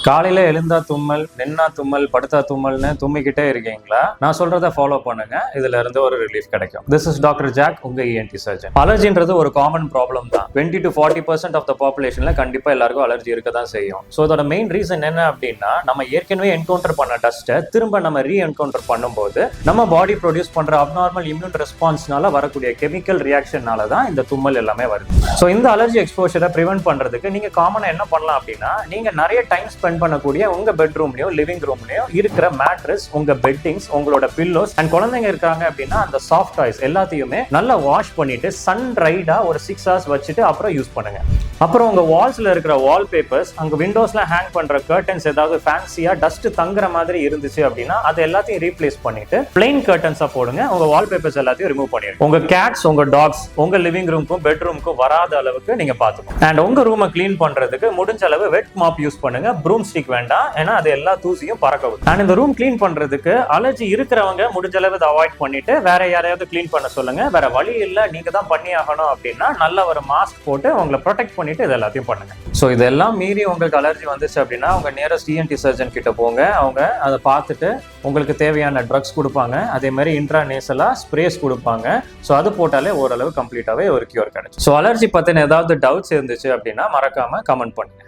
காலையில எழுந்தா தும்மல், நின்னா தும்மல், படுத்தா தும்மல்னு தும்மிக்கிட்டே இருக்கீங்களா? நான் சொல்றதை ஃபாலோ பண்ணுங்க. இதுல இருந்து ஒரு ரிலீஃப் கிடைக்கும். திஸ் இஸ் டாக்டர் ஜாக், உங்க ENT சர்ஜன். அலர்ஜின்றது ஒரு காமன் ப்ராப்ளம் தான். 20 to 40% ஆஃப் த பாப்புலேஷன்ல கண்டிப்பா எல்லாருக்கும் அலர்ஜி இருக்க தான் செய்யும். ஸோ இதோட மெயின் ரீசன் என்ன அப்படின்னா, நம்ம ஏற்கனவே என்கவுண்டர் பண்ண டஸ்ட்டை திரும்ப நம்ம என்கவுண்டர் பண்ணும்போது நம்ம பாடி ப்ரொடியூஸ் பண்ற அப்நார்மல் இம்யூன் ரெஸ்பான்ஸ்னால வரக்கூடிய கெமிக்கல் ரியாக்ஷனால தான் இந்த தும்மல் எல்லாமே வருது. ஸோ இந்த அலர்ஜி எக்ஸ்போஷரை ப்ரிவென்ட் பண்றதுக்கு நீங்க காமனா என்ன பண்ணலாம் அப்படின்னா, நீங்க நிறைய டைம் ஸ்பெண்ட் பண்ணக்கூடிய உங்க பெட்ரூம்லயோ லிவிங் ரூம்லயோ இருக்கிற மேட்ரஸ், உங்க பெட்டிங்ஸ், உங்களோட பில்லோஸ் அண்ட் குழந்தைங்க இருக்காங்க அப்படின்னா அந்த சாஃப்ட் டாய்ஸ் எல்லாத்தையுமே நல்லா வாஷ் பண்ணிட்டு சன் ட்ரைடா ஒரு 6 hours வச்சுட்டு அப்புறம் யூஸ் பண்ணுங்க. அப்புறம் உங்க வால்ஸ்ல இருக்கிற வால்பேப்பர்ஸ், அங்க விண்டோஸ்ல ஹேங் பண்ற கர்டன்ஸ் ஏதாவது ஃபேன்சியா டஸ்ட் தங்குற மாதிரி இருந்துச்சு அப்படின்னா அது எல்லாத்தையும் ரீப்ளேஸ் பண்ணிட்டு பிளைன் கர்டன்ஸா போடுங்க. உங்க வால்பேப்பர்ஸ் எல்லாத்தையும் ரிமூவ் பண்ணிடுங்க. உங்க கேட்ஸ், உங்க டாக்ஸ் உங்க லிவிங் ரூமுக்கும் பெட்ரூமுக்கும் வராத அளவுக்கு நீங்க பாத்துக்கணும். அண்ட் உங்க ரூமை கிளீன் பண்றதுக்கு முடிஞ்ச அளவு வெட் மாப் யூஸ் பண்ணுங்க. ப்ரூம் ஸ்டிக் வேண்டாம், ஏன்னா அது எல்லா தூசியும் பறக்க விடும். அண்ட் இந்த ரூம் கிளீன் பண்றதுக்கு அலர்ஜி இருக்கிறவங்க முடிஞ்ச அளவு இதை அவாய்ட் பண்ணிட்டு வேற யாரையாவது கிளீன் பண்ண சொல்லுங்க. வேற வழி இல்ல, நீங்க தான் பண்ணி ஆகணும் அப்படின்னா நல்ல ஒரு மாஸ்க் போட்டு உங்களை ப்ரொடெக்ட் பண்ணிட்டு இது எல்லாத்தையும் பண்ணுங்க. ஸோ இதெல்லாம் மீறி உங்களுக்கு அலர்ஜி வந்துச்சு அப்படின்னா உங்க நியரஸ்ட் ENT சர்ஜன் கிட்ட போங்க. அவங்க அதை பார்த்துட்டு உங்களுக்கு தேவையான ட்ரக்ஸ் கொடுப்பாங்க. அதே மாதிரி இன்ட்ராநேசலா ஸ்ப்ரேஸ் கொடுப்பாங்க. ஸோ அது போட்டாலே ஓரளவு கம்ப்ளீட்டாவே ஒரு கியூர் கிடைக்கும். ஸோ அலர்ஜி பத்தின ஏதாவது டவுட்ஸ் இருந்துச்சு அப்படின்னா மறக்காம கமெண்ட் பண்ணுங்க.